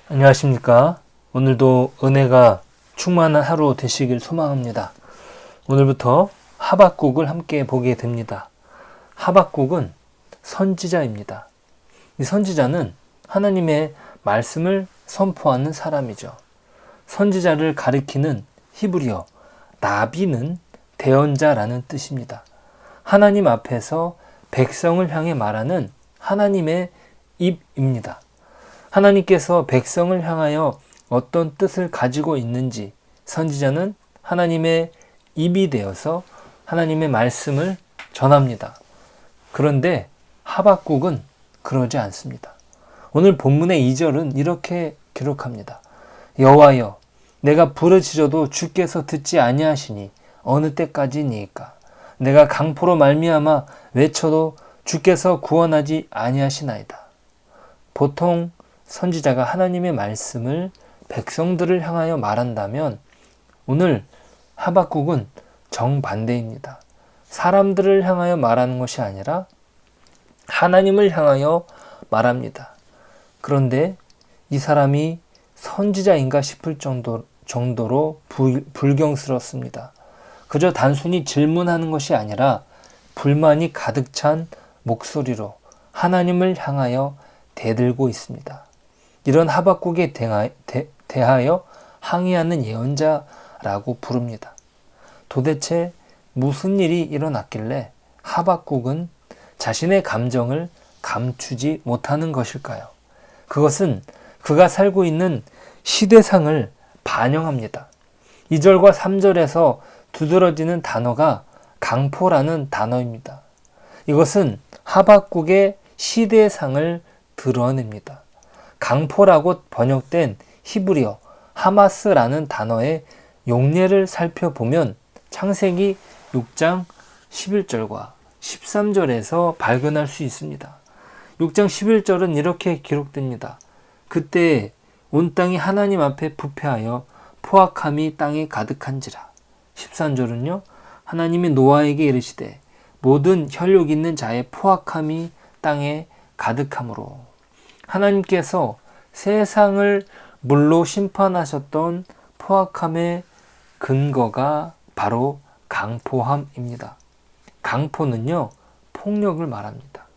안녕하십니까. 오늘도 은혜가 충만한 하루 되시길 소망합니다. 오늘부터 하박국을 함께 보게 됩니다. 하박국은 선지자입니다. 이 선지자는 하나님의 말씀을 선포하는 사람이죠. 선지자를 가리키는 히브리어 나비는 대언자라는 뜻입니다. 하나님 앞에서 백성을 향해 말하는 하나님의 입입니다. 하나님께서 백성을 향하여 어떤 뜻을 가지고 있는지 선지자는 하나님의 입이 되어서 하나님의 말씀을 전합니다. 그런데 하박국은 그러지 않습니다. 오늘 본문의 2절은 이렇게 기록합니다. 여호와여, 내가 부르짖어도 주께서 듣지 아니하시니 어느 때까지니이까? 내가 강포로 말미암아 외쳐도 주께서 구원하지 아니하시나이다. 보통 선지자가 하나님의 말씀을 백성들을 향하여 말한다면 오늘 하박국은 정반대입니다. 사람들을 향하여 말하는 것이 아니라 하나님을 향하여 말합니다. 그런데 이 사람이 선지자인가 싶을 정도로 불경스럽습니다. 그저 단순히 질문하는 것이 아니라 불만이 가득 찬 목소리로 하나님을 향하여 대들고 있습니다. 이런 하박국에 대하여 항의하는 예언자라고 부릅니다. 도대체 무슨 일이 일어났길래 하박국은 자신의 감정을 감추지 못하는 것일까요? 그것은 그가 살고 있는 시대상을 반영합니다. 2절과 3절에서 두드러지는 단어가 강포라는 단어입니다. 이것은 하박국의 시대상을 드러냅니다. 강포라고 번역된 히브리어 하마스라는 단어의 용례를 살펴보면 창세기 6장 11절과 13절에서 발견할 수 있습니다. 6장 11절은 이렇게 기록됩니다. 그때 온 땅이 하나님 앞에 부패하여 포악함이 땅에 가득한지라. 13절은요. 하나님이 노아에게 이르시되 모든 혈육 있는 자의 포악함이 땅에 가득함으로. 하나님께서 세상을 물로 심판하셨던 포악함의 근거가 바로 강포함입니다. 강포는요, 폭력을 말합니다.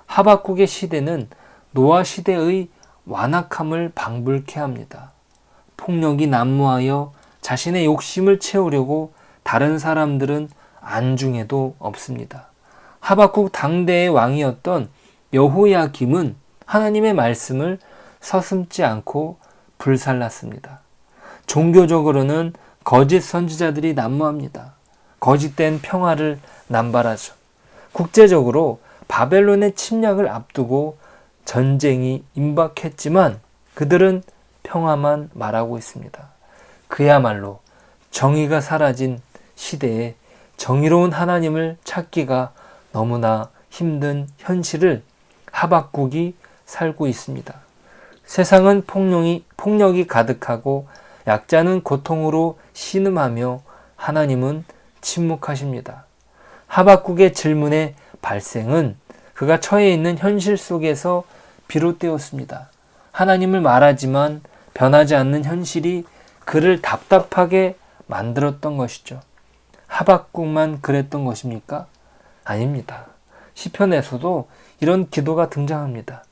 하박국의 시대는 노아 시대의 완악함을 방불케 합니다. 폭력이 난무하여 자신의 욕심을 채우려고 다른 사람들은 안중에도 없습니다. 하박국 당대의 왕이었던 여호야김은 하나님의 말씀을 서슴지 않고 불살랐습니다. 종교적으로는 거짓 선지자들이 난무합니다. 거짓된 평화를 남발하죠. 국제적으로 바벨론의 침략을 앞두고 전쟁이 임박했지만 그들은 평화만 말하고 있습니다. 그야말로 정의가 사라진 시대에 정의로운 하나님을 찾기가 너무나 힘든 현실을 하박국이 살고 있습니다. 세상은 폭력이 가득하고 약자는 고통으로 신음하며 하나님은 침묵하십니다. 하박국의 질문의 발생은 그가 처해 있는 현실 속에서 비롯되었습니다. 하나님을 말하지만 변하지 않는 현실이 그를 답답하게 만들었던 것이죠. 하박국만 그랬던 것입니까? 아닙니다. 시편에서도 이런 기도가 등장합니다.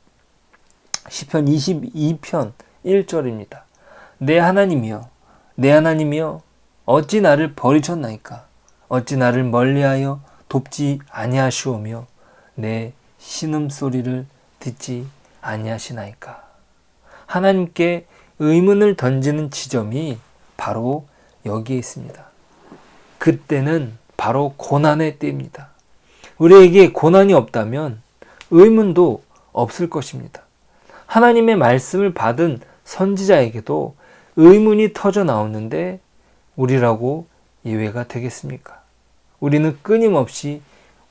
시편 22편 1절입니다. 내 하나님이여, 내 하나님이여, 어찌 나를 버리셨나이까? 어찌 나를 멀리하여 돕지 아니하시오며 내 신음소리를 듣지 아니하시나이까? 하나님께 의문을 던지는 지점이 바로 여기에 있습니다. 그때는 바로 고난의 때입니다. 우리에게 고난이 없다면 의문도 없을 것입니다. 하나님의 말씀을 받은 선지자에게도 의문이 터져 나오는데 우리라고 예외가 되겠습니까? 우리는 끊임없이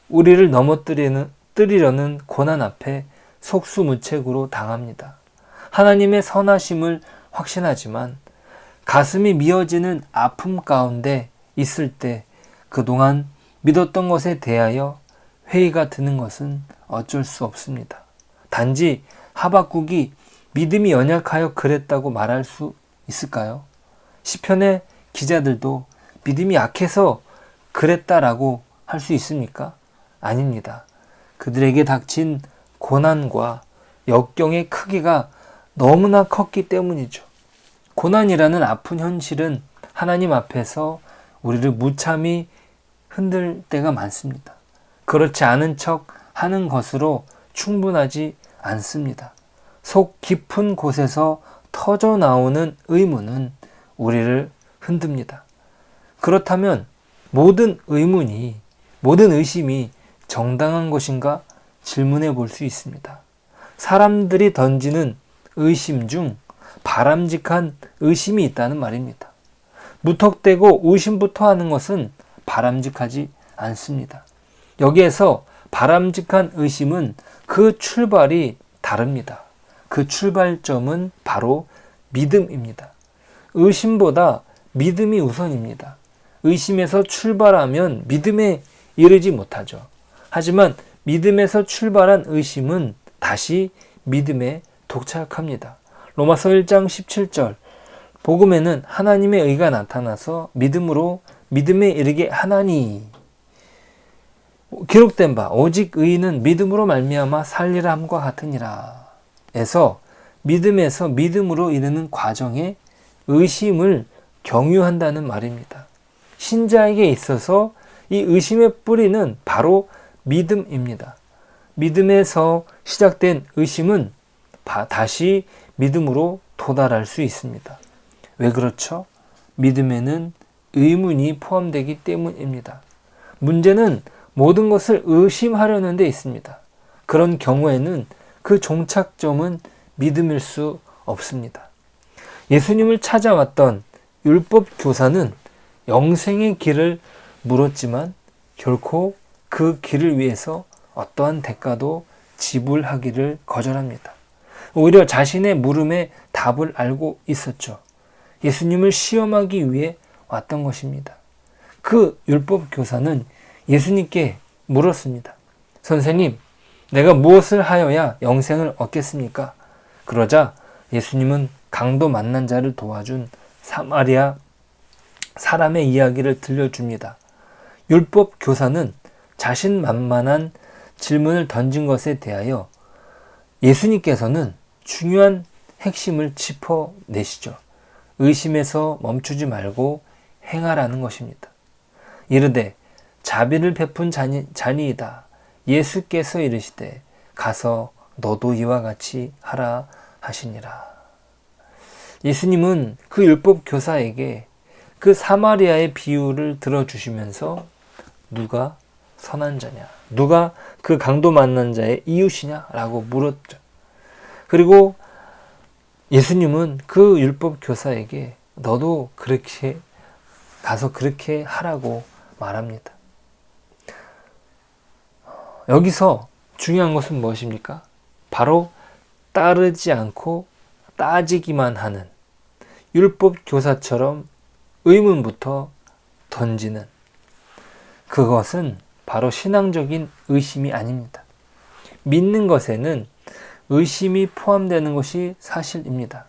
우리를 넘어뜨리려는 고난 앞에 속수무책으로 당합니다. 하나님의 선하심을 확신하지만 가슴이 미어지는 아픔 가운데 있을 때 그동안 믿었던 것에 대하여 회의가 드는 것은 어쩔 수 없습니다. 단지 하박국이 믿음이 연약하여 그랬다고 말할 수 있을까요? 시편의 기자들도 믿음이 약해서 그랬다라고 할 수 있습니까? 아닙니다. 그들에게 닥친 고난과 역경의 크기가 너무나 컸기 때문이죠. 고난이라는 아픈 현실은 하나님 앞에서 우리를 무참히 흔들 때가 많습니다. 그렇지 않은 척 하는 것으로 충분하지 않습니다. 속 깊은 곳에서 터져 나오는 의문은 우리를 흔듭니다. 그렇다면 모든 의심이 정당한 것인가 질문해 볼 수 있습니다. 사람들이 던지는 의심 중 바람직한 의심이 있다는 말입니다. 무턱대고 의심부터 하는 것은 바람직하지 않습니다. 여기에서 바람직한 의심은 그 출발이 다릅니다. 그 출발점은 바로 믿음입니다. 의심보다 믿음이 우선입니다. 의심에서 출발하면 믿음에 이르지 못하죠. 하지만 믿음에서 출발한 의심은 다시 믿음에 도착합니다. 로마서 1장 17절 복음에는 하나님의 의가 나타나서 믿음으로 믿음에 이르게 하나니 기록된 바 오직 의인은 믿음으로 말미암아 살리라 함과 같으니라. 에서 믿음에서 믿음으로 이르는 과정에 의심을 경유한다는 말입니다. 신자에게 있어서 이 의심의 뿌리는 바로 믿음입니다. 믿음에서 시작된 의심은 다시 믿음으로 도달할 수 있습니다. 왜 그렇죠? 믿음에는 의문이 포함되기 때문입니다. 문제는 모든 것을 의심하려는 데 있습니다. 그런 경우에는 그 종착점은 믿음일 수 없습니다. 예수님을 찾아왔던 율법 교사는 영생의 길을 물었지만 결코 그 길을 위해서 어떠한 대가도 지불하기를 거절합니다. 오히려 자신의 물음에 답을 알고 있었죠. 예수님을 시험하기 위해 왔던 것입니다. 그 율법 교사는 예수님께 물었습니다. 선생님, 내가 무엇을 하여야 영생을 얻겠습니까? 그러자 예수님은 강도 만난 자를 도와준 사마리아 사람의 이야기를 들려줍니다. 율법 교사는 자신만만한 질문을 던진 것에 대하여 예수님께서는 중요한 핵심을 짚어내시죠. 의심에서 멈추지 말고 행하라는 것입니다. 이르되 자비를 베푼 자니이다. 예수께서 이르시되 가서 너도 이와 같이 하라 하시니라. 예수님은 그 율법 교사에게 그 사마리아의 비유를 들어주시면서 누가 선한 자냐? 누가 그 강도 만난 자의 이웃이냐? 라고 물었죠. 그리고 예수님은 그 율법 교사에게 너도 그렇게 가서 그렇게 하라고 말합니다. 여기서 중요한 것은 무엇입니까? 바로 따르지 않고 따지기만 하는 율법 교사처럼 의문부터 던지는 그것은 바로 신앙적인 의심이 아닙니다. 믿는 것에는 의심이 포함되는 것이 사실입니다.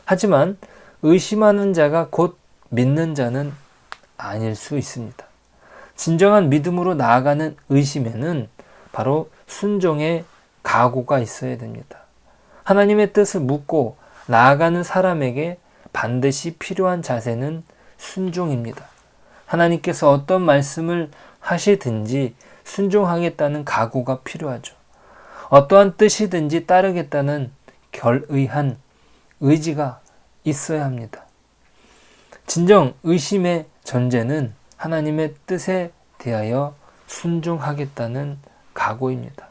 하지만 의심하는 자가 곧 믿는 자는 아닐 수 있습니다. 진정한 믿음으로 나아가는 의심에는 바로 순종의 각오가 있어야 됩니다. 하나님의 뜻을 묻고 나아가는 사람에게 반드시 필요한 자세는 순종입니다. 하나님께서 어떤 말씀을 하시든지 순종하겠다는 각오가 필요하죠. 어떠한 뜻이든지 따르겠다는 결의한 의지가 있어야 합니다. 진정 의심의 전제는 하나님의 뜻에 대하여 순종하겠다는 각오입니다.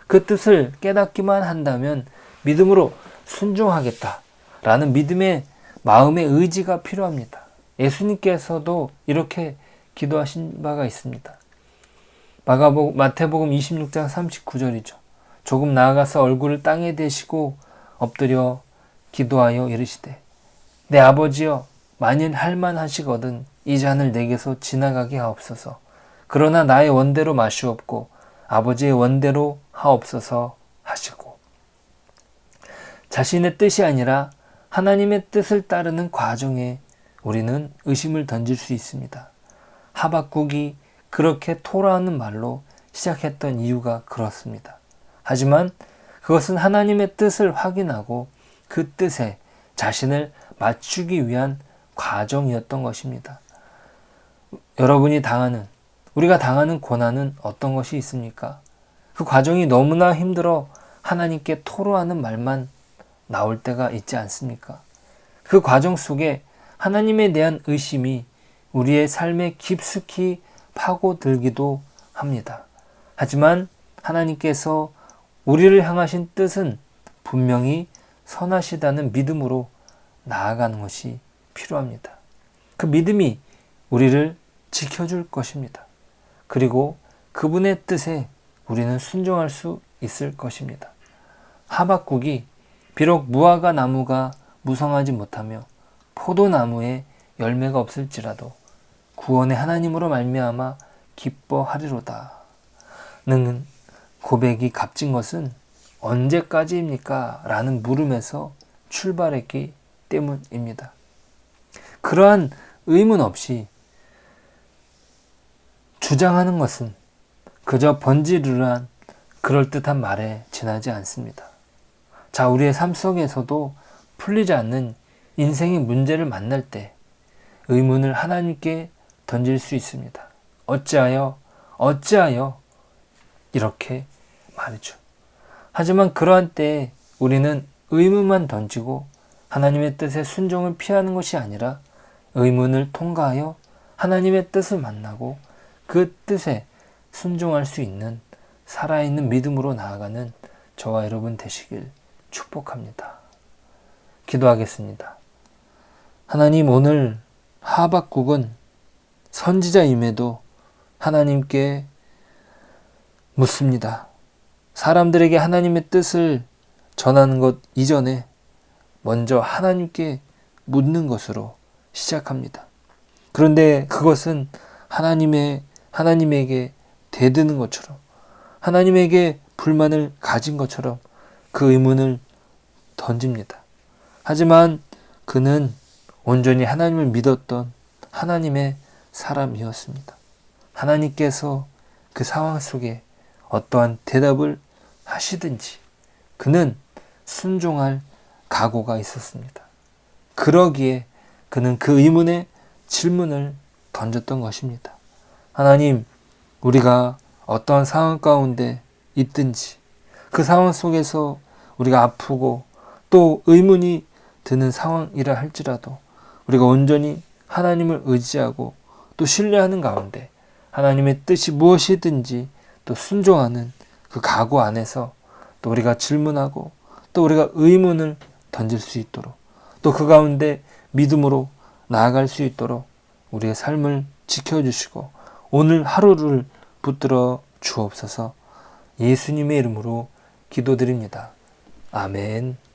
그 뜻을 깨닫기만 한다면 믿음으로 순종하겠다라는 믿음의 마음의 의지가 필요합니다. 예수님께서도 이렇게 기도하신 바가 있습니다. 마태복음 26장 39절이죠. 조금 나아가서 얼굴을 땅에 대시고 엎드려 기도하여 이르시되 내 아버지여 만일 할만하시거든 이 잔을 내게서 지나가게 하옵소서. 그러나 나의 원대로 마시옵고 아버지의 원대로 하옵소서 하시고 자신의 뜻이 아니라 하나님의 뜻을 따르는 과정에 우리는 의심을 던질 수 있습니다. 하박국이 그렇게 토라하는 말로 시작했던 이유가 그렇습니다. 하지만 그것은 하나님의 뜻을 확인하고 그 뜻에 자신을 맞추기 위한 과정이었던 것입니다. 우리가 당하는 고난은 어떤 것이 있습니까? 그 과정이 너무나 힘들어 하나님께 토로하는 말만 나올 때가 있지 않습니까? 그 과정 속에 하나님에 대한 의심이 우리의 삶에 깊숙이 파고들기도 합니다. 하지만 하나님께서 우리를 향하신 뜻은 분명히 선하시다는 믿음으로 나아가는 것이 필요합니다. 그 믿음이 우리를 지켜줄 것입니다. 그리고 그분의 뜻에 우리는 순종할 수 있을 것입니다. 하박국이 비록 무화과 나무가 무성하지 못하며 포도나무에 열매가 없을지라도 구원의 하나님으로 말미암아 기뻐하리로다 는 고백이 값진 것은 언제까지입니까? 라는 물음에서 출발했기 때문입니다. 그러한 의문 없이 주장하는 것은 그저 번지르르한 그럴듯한 말에 지나지 않습니다. 자, 우리의 삶 속에서도 풀리지 않는 인생의 문제를 만날 때 의문을 하나님께 던질 수 있습니다. 어찌하여 이렇게 말이죠. 하지만 그러한 때에 우리는 의문만 던지고 하나님의 뜻에 순종을 피하는 것이 아니라 의문을 통과하여 하나님의 뜻을 만나고 그 뜻에 순종할 수 있는 살아있는 믿음으로 나아가는 저와 여러분 되시길 축복합니다. 기도하겠습니다. 하나님, 오늘 하박국은 선지자임에도 하나님께 묻습니다. 사람들에게 하나님의 뜻을 전하는 것 이전에 먼저 하나님께 묻는 것으로 시작합니다. 그런데 그것은 하나님에게 대드는 것처럼, 하나님에게 불만을 가진 것처럼 그 의문을 던집니다. 하지만 그는 온전히 하나님을 믿었던 하나님의 사람이었습니다. 하나님께서 그 상황 속에 어떠한 대답을 하시든지 그는 순종할 각오가 있었습니다. 그러기에 그는 그 의문의 질문을 던졌던 것입니다. 하나님, 우리가 어떠한 상황 가운데 있든지 그 상황 속에서 우리가 아프고 또 의문이 드는 상황이라 할지라도 우리가 온전히 하나님을 의지하고 또 신뢰하는 가운데 하나님의 뜻이 무엇이든지 또 순종하는 그 각오 안에서 또 우리가 질문하고 또 우리가 의문을 던질 수 있도록 또 그 가운데 믿음으로 나아갈 수 있도록 우리의 삶을 지켜주시고 오늘 하루를 붙들어 주옵소서. 예수님의 이름으로 기도드립니다. 아멘.